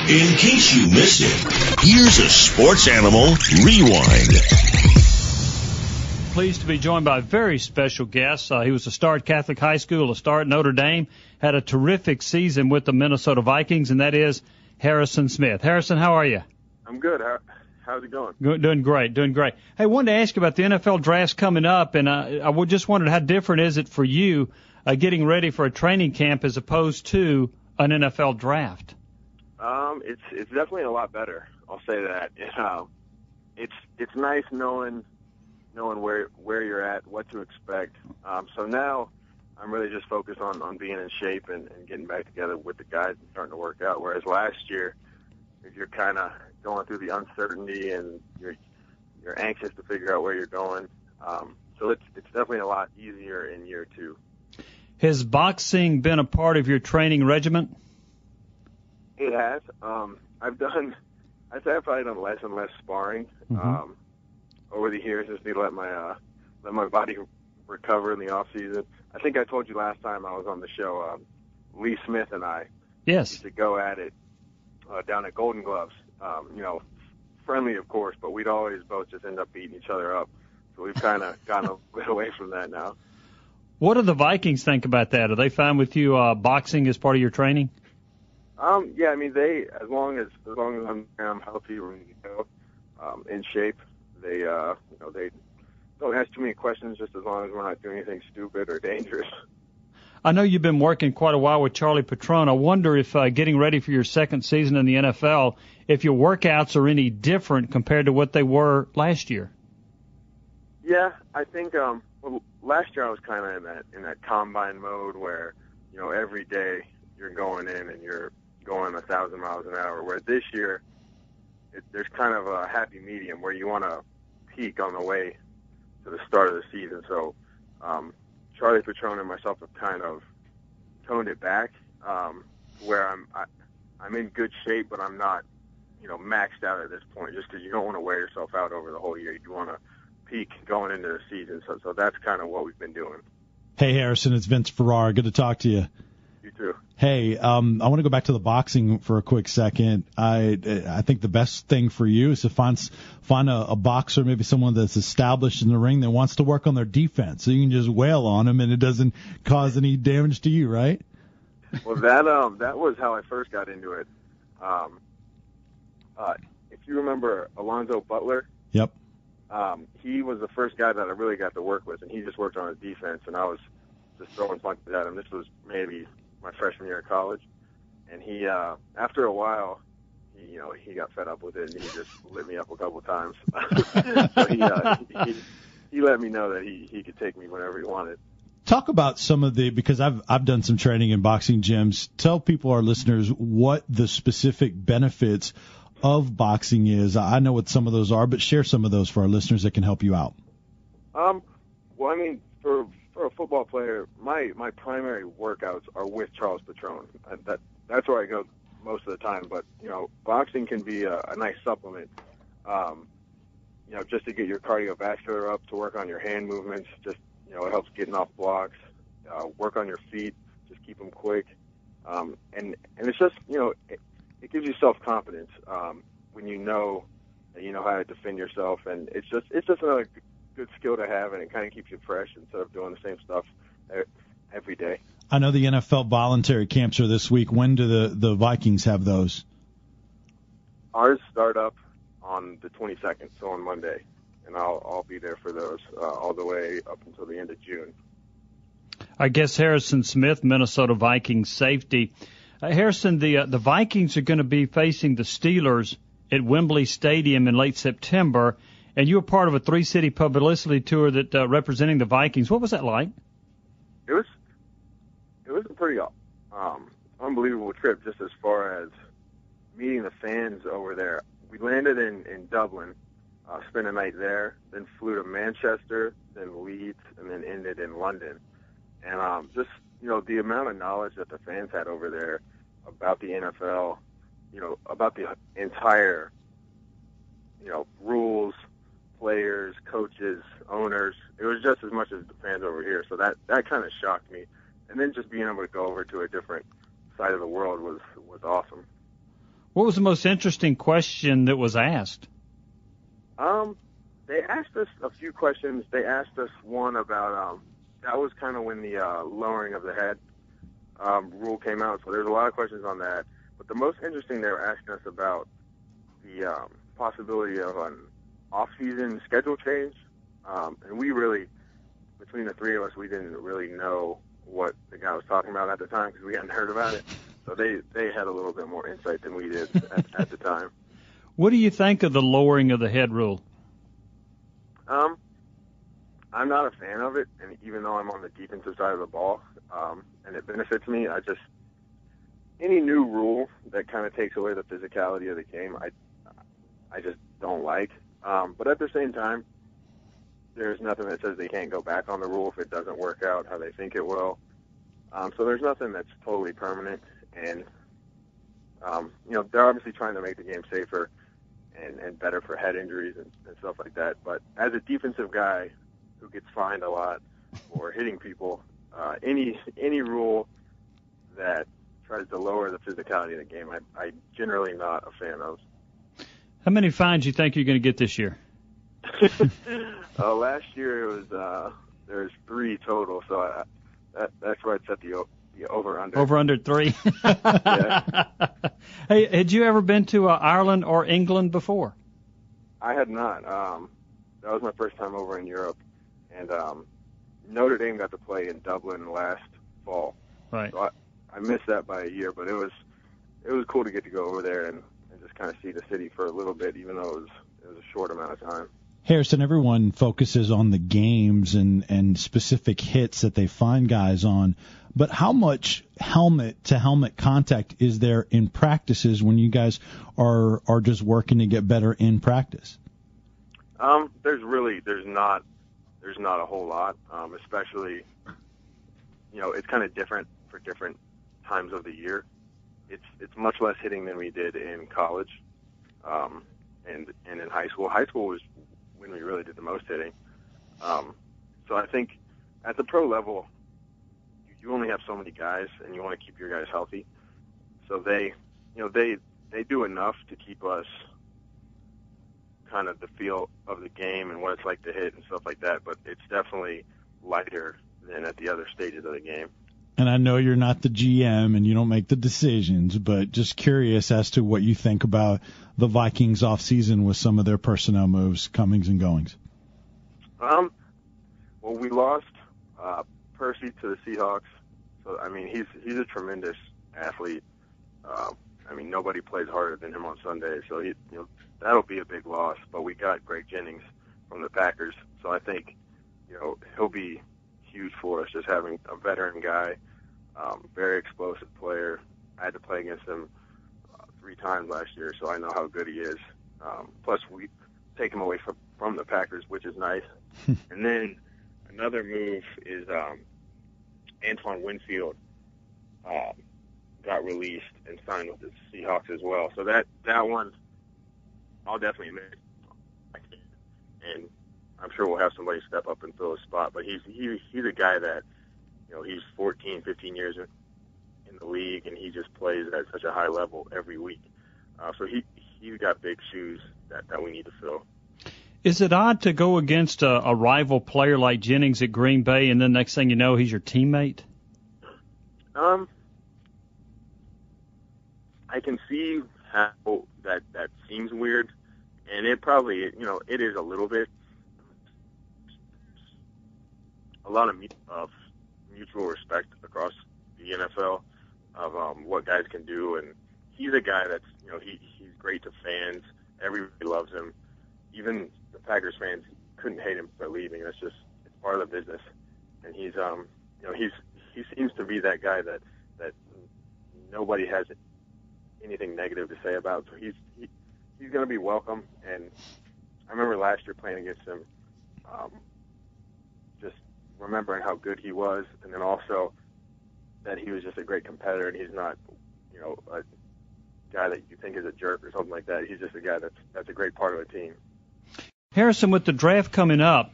In case you missed it, here's a Sports Animal Rewind. Pleased to be joined by a very special guest. He was a star at Catholic High School, a star at Notre Dame, had a terrific season with the Minnesota Vikings, and that is Harrison Smith. Harrison, how are you? I'm good. How's it going? Doing great. Hey, I wanted to ask you about the NFL drafts coming up, and I just wondered how different is it for you getting ready for a training camp as opposed to an NFL draft? It's definitely a lot better. I'll say that. It's nice knowing where you're at, what to expect. So now I'm really just focused on being in shape and getting back together with the guys and starting to work out. Whereas last year, if you're kind of going through the uncertainty and you're anxious to figure out where you're going. So it's definitely a lot easier in year two. Has boxing been a part of your training regimen? It has. I'd say I've probably done less and less sparring over the years, just to let my body recover in the off season. I think I told you last time I was on the show. Lee Smith and I used to go at it down at Golden Gloves. Friendly of course, but we'd always both just end up beating each other up. So we've kind of gotten a bit away from that now. What do the Vikings think about that? Are they fine with you boxing as part of your training? Yeah, I mean, as long as I'm healthy, ready to go, in shape, they don't ask too many questions, just as long as we're not doing anything stupid or dangerous. I know you've been working quite a while with Charlie Petrone. I wonder if getting ready for your second season in the NFL, if your workouts are any different compared to what they were last year. Yeah, I think last year I was kind of in that combine mode where every day you're going in and you're going 1,000 miles an hour, where this year there's kind of a happy medium where you want to peak on the way to the start of the season. So Charlie Petrone and myself have kind of toned it back, where I'm in good shape, but I'm not maxed out at this point, just because you don't want to wear yourself out over the whole year. You want to peak going into the season. So that's kind of what we've been doing. Hey, Harrison, it's Vince Ferrara. Good to talk to you. You too. Hey, I want to go back to the boxing for a quick second. I think the best thing for you is to find a boxer, maybe someone that's established in the ring that wants to work on their defense, so you can just wail on them and it doesn't cause any damage to you, right? Well, that was how I first got into it. If you remember Alonzo Butler. Yep. He was the first guy that I really got to work with, and he just worked on his defense, and I was just throwing punches at him. This was maybe my freshman year of college, and he after a while he got fed up with it and he just lit me up a couple times. So he let me know that he could take me whenever he wanted. Talk about some of because I've done some training in boxing gyms. Tell people, our listeners, what the specific benefits of boxing is. I know what some of those are, but share some of those for our listeners that can help you out. Well, I mean, for a football player, my primary workouts are with Charles Petrone. That's where I go most of the time. But boxing can be a nice supplement. Just to get your cardiovascular up, to work on your hand movements. Just it helps getting off blocks. Work on your feet. Just keep them quick. And it's just it gives you self-confidence when you know that you know how to defend yourself, and it's just another good skill to have, and it kind of keeps you fresh instead of doing the same stuff every day. I know the NFL voluntary camps are this week. When do the Vikings have those? Ours start up on the 22nd, so on Monday, and I'll be there for those all the way up until the end of June. I guess Harrison Smith, Minnesota Vikings safety. Harrison, the Vikings are going to be facing the Steelers at Wembley Stadium in late September, and you were part of a 3-city publicity tour that representing the Vikings. What was that like? It was a pretty unbelievable trip, just as far as meeting the fans over there. We landed in Dublin, spent a night there, then flew to Manchester, then Leeds, and then ended in London. And just the amount of knowledge that the fans had over there about the NFL, about the entire, rules, players, coaches, owners. It was just as much as the fans over here. So that kind of shocked me. And then just being able to go over to a different side of the world was awesome. What was the most interesting question that was asked? They asked us a few questions. They asked us one about, that was kind of when the lowering of the head rule came out, so there's a lot of questions on that. But the most interesting, they were asking us about the possibility of an off-season schedule change. And we really, between the three of us, we didn't really know what the guy was talking about at the time because we hadn't heard about it. So they had a little bit more insight than we did at the time. What do you think of the lowering of the head rule? I'm not a fan of it, and even though I'm on the defensive side of the ball, and it benefits me, any new rule that kind of takes away the physicality of the game, I just don't like. But at the same time, there's nothing that says they can't go back on the rule if it doesn't work out how they think it will. So there's nothing that's totally permanent, and they're obviously trying to make the game safer and better for head injuries and stuff like that. But as a defensive guy who gets fined a lot for hitting people, any rule that tries to lower the physicality of the game, I'm generally not a fan of. How many fines do you think you're going to get this year? Last year it was there's 3 total, so that's where I'd set the over-under. Over-under 3? Yeah. Hey, had you ever been to Ireland or England before? I had not. That was my first time over in Europe, and Notre Dame got to play in Dublin last fall. Right. So I missed that by a year, but it was cool to get to go over there and just kind of see the city for a little bit, even though it was a short amount of time. Harrison, everyone focuses on the games and specific hits that they find guys on, but how much helmet-to-helmet contact is there in practices when you guys are just working to get better in practice? There's not a whole lot, especially, it's kind of different for different times of the year. It's much less hitting than we did in college, and in high school. High school was when we really did the most hitting. So I think at the pro level, you only have so many guys, and you want to keep your guys healthy. So they do enough to keep us kind of the feel of the game and what it's like to hit and stuff like that. But it's definitely lighter than at the other stages of the game. And I know you're not the GM and you don't make the decisions, but just curious as to what you think about the Vikings off season with some of their personnel moves, comings and goings. Well, we lost Percy to the Seahawks. So I mean, he's a tremendous athlete. Nobody plays harder than him on Sunday, so that'll be a big loss. But we got Greg Jennings from the Packers, so I think he'll be huge for us, just having a veteran guy, very explosive player. I had to play against him 3 times last year, so I know how good he is. Plus, we take him away from the Packers, which is nice. And then another move is Antoine Winfield got released and signed with the Seahawks as well. So that one, I'll definitely miss. And I'm sure we'll have somebody step up and fill his spot. But he's a guy that, he's 14, 15 years in the league, and he just plays at such a high level every week. So he's got big shoes that we need to fill. Is it odd to go against a rival player like Jennings at Green Bay, and then next thing you know, he's your teammate? I can see how that seems weird, and it probably, it is a little bit. A lot of mutual respect across the NFL of what guys can do, and he's a guy that's, he's great to fans. Everybody loves him. Even the Packers fans couldn't hate him for leaving. It's part of the business, and he seems to be that guy that nobody has anything negative to say about. So he's going to be welcome. And I remember last year playing against him, just remembering how good he was, and then also that he was just a great competitor, and he's not, a guy that you think is a jerk or something like that. He's just a guy that's a great part of the team. Harrison, with the draft coming up,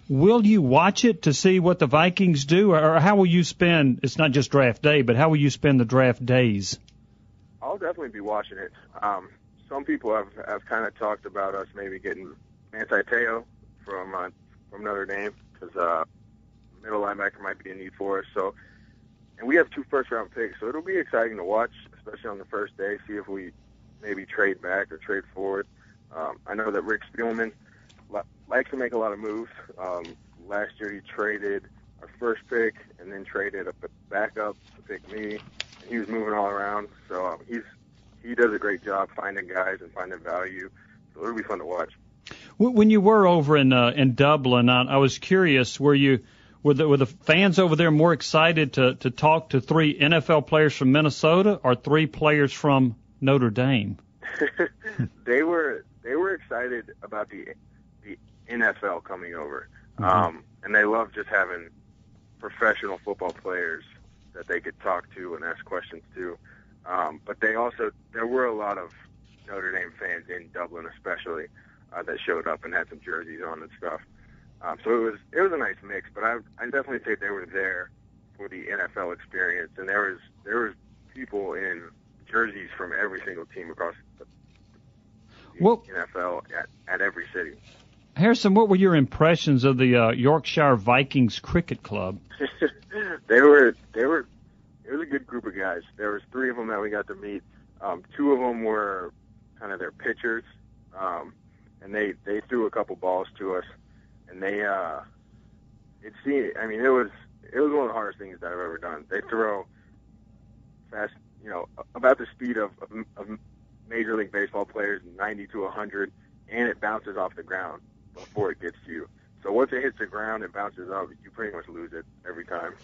will you watch it to see what the Vikings do, or how will you spend, it's not just draft day, but how will you spend the draft days? I'll definitely be watching it. Some people have kind of talked about us maybe getting Manti-Te'o from Notre Dame because middle linebacker might be a need for us. So, and we have 2 first-round picks, so it'll be exciting to watch, especially on the first day. See if we maybe trade back or trade forward. I know that Rick Spielman likes to make a lot of moves. Last year he traded our first pick and then traded a backup to pick me. And he was moving all around, so he does a great job finding guys and finding value. So it'll be fun to watch. When you were over in Dublin, I was curious, were the fans over there more excited to talk to 3 NFL players from Minnesota or 3 players from Notre Dame? They were excited about the NFL coming over, and they love just having professional football players that they could talk to and ask questions to. But there were a lot of Notre Dame fans in Dublin, especially that showed up and had some jerseys on and stuff. So it was a nice mix. But I definitely say they were there for the NFL experience, and there was people in jerseys from every single team across the NFL at every city. Harrison, what were your impressions of the Yorkshire Vikings Cricket Club? It was a good group of guys. There was 3 of them that we got to meet. 2 of them were kind of their pitchers, and they threw a couple balls to us, and it was one of the hardest things that I've ever done. They throw fast, about the speed of Major League Baseball players, 90 to 100, and it bounces off the ground before it gets to you. So once it hits the ground and bounces up, you pretty much lose it every time.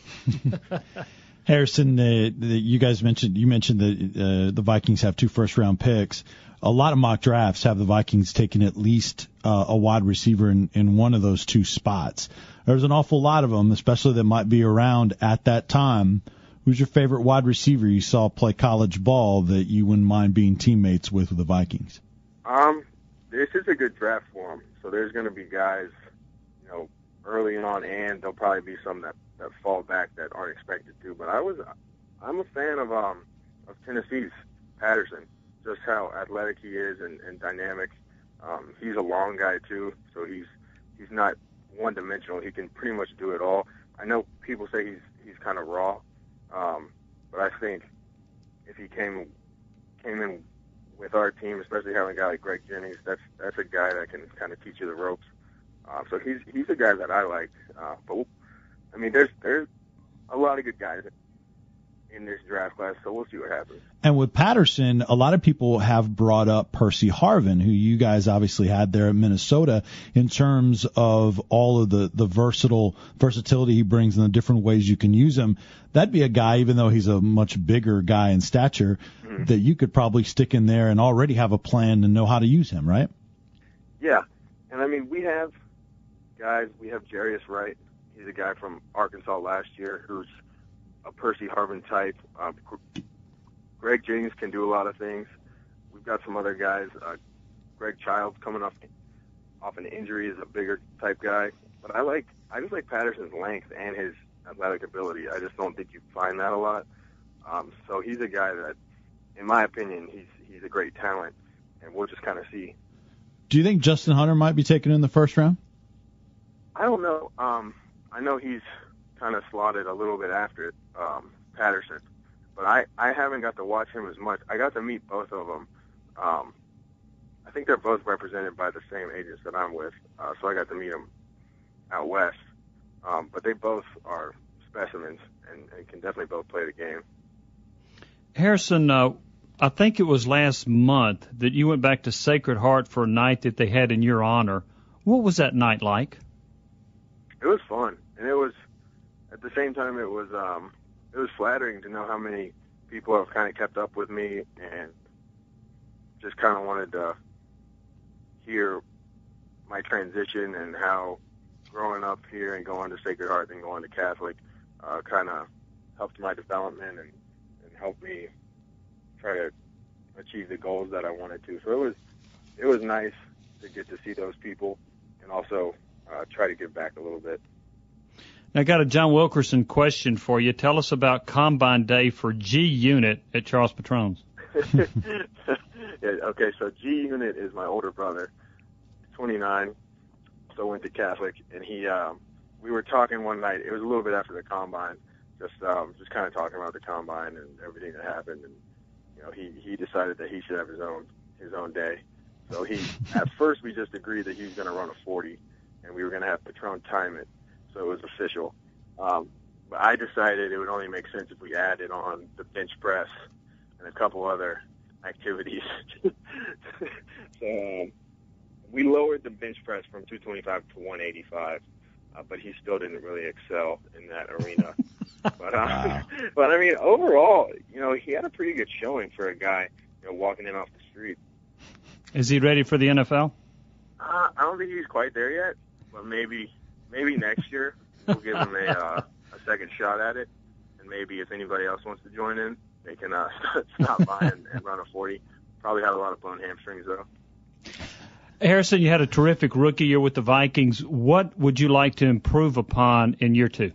Harrison, you mentioned that the Vikings have 2 first-round picks. A lot of mock drafts have the Vikings taking at least a wide receiver in one of those 2 spots. There's an awful lot of them, especially that might be around at that time. Who's your favorite wide receiver you saw play college ball that you wouldn't mind being teammates with the Vikings? This is a good draft for them. So there's going to be guys, early on, and there'll probably be some that fall back that aren't expected to. But I'm a fan of Tennessee's Patterson, just how athletic he is and dynamic. He's a long guy too, so he's not one-dimensional. He can pretty much do it all. I know people say he's kind of raw, but I think if he came in with our team, especially having a guy like Greg Jennings, that's a guy that can kind of teach you the ropes. So he's a guy that I like. But I mean, there's a lot of good guys in this draft class, so we'll see what happens. And with Patterson, a lot of people have brought up Percy Harvin, who you guys obviously had there at Minnesota, in terms of all of the versatility he brings and the different ways you can use him. That'd be a guy, even though he's a much bigger guy in stature, that you could probably stick in there and already have a plan and know how to use him, right? Yeah. And I mean, we have guys. We have Jarius Wright. He's a guy from Arkansas last year who's a Percy Harvin type. Greg Jennings can do a lot of things. We've got some other guys. Greg Childs coming off an injury is a bigger type guy. But I just like Patterson's length and his athletic ability. I just don't think you find that a lot. So he's a guy that, in my opinion, he's a great talent, and we'll just kind of see. Do you think Justin Hunter might be taken in the first round? I don't know. I know he's kind of slotted a little bit after Patterson, but I haven't got to watch him as much. I got to meet both of them. I think they're both represented by the same agents that I'm with, so I got to meet them out west. But they both are specimens and can definitely both play the game. Harrison, I think it was last month that you went back to Sacred Heart for a night that they had in your honor. What was that night like? It was fun, and it was, at the same time, it was flattering to know how many people have kind of kept up with me and just kind of wanted to hear my transition and how growing up here and going to Sacred Heart and going to Catholic kind of helped my development and helped me try to achieve the goals that I wanted to. So it was nice to get to see those people and also try to give back a little bit. Now, I got a John Wilkerson question for you. Tell us about Combine Day for G Unit at Charles Patrone's. Yeah, okay, so G Unit is my older brother. He's 29, so went to Catholic, and we were talking one night. It was a little bit after the combine, just kind of talking about the combine and everything that happened, and he decided that he should have his own day. So at first we just agreed that he was going to run a 40, and we were going to have Patron time it, so it was official. But I decided it would only make sense if we added on the bench press and a couple other activities. So we lowered the bench press from 225 to 185, but he still didn't really excel in that arena. But I mean, overall, he had a pretty good showing for a guy, walking in off the street. Is he ready for the NFL? I don't think he's quite there yet, but maybe next year we'll give him a second shot at it, and maybe if anybody else wants to join in, they can stop by and run a 40. Probably have a lot of blown hamstrings though. Harrison, you had a terrific rookie year with the Vikings. What would you like to improve upon in year two?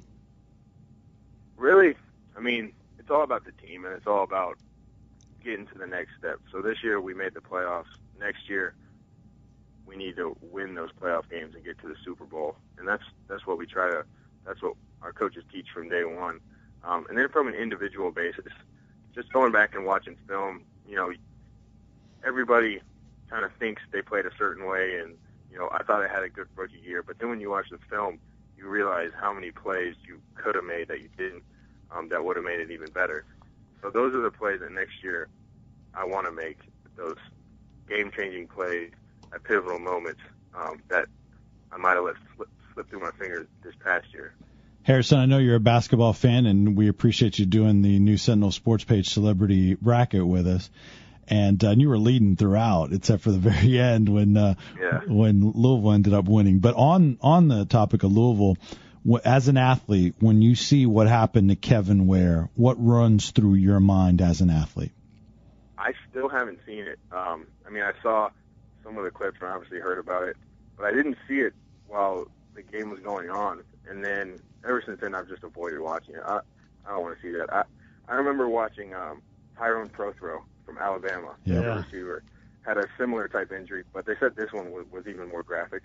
Really, I mean, it's all about the team, and it's all about getting to the next step. So this year we made the playoffs. Next year we need to win those playoff games and get to the Super Bowl, and that's what we try to. That's what our coaches teach from day one. And then from an individual basis, just going back and watching film, everybody kind of thinks they played a certain way, and I thought I had a good rookie year, but then when you watch the film, you realize how many plays you could have made that you didn't, that would have made it even better. So those are the plays that next year I want to make, those game-changing plays at pivotal moments that I might have let slip through my fingers this past year. Harrison, I know you're a basketball fan, and we appreciate you doing the New Sentinel Sports Page Celebrity Bracket with us. And you were leading throughout, except for the very end when Louisville ended up winning. But on the topic of Louisville, as an athlete, when you see what happened to Kevin Ware, what runs through your mind as an athlete? I still haven't seen it. I mean, I saw some of the clips and obviously heard about it, but I didn't see it while the game was going on. And then ever since then, I've just avoided watching it. I don't want to see that. I remember watching Tyrone Prothro from Alabama, the receiver, had a similar type injury, but they said this one was even more graphic.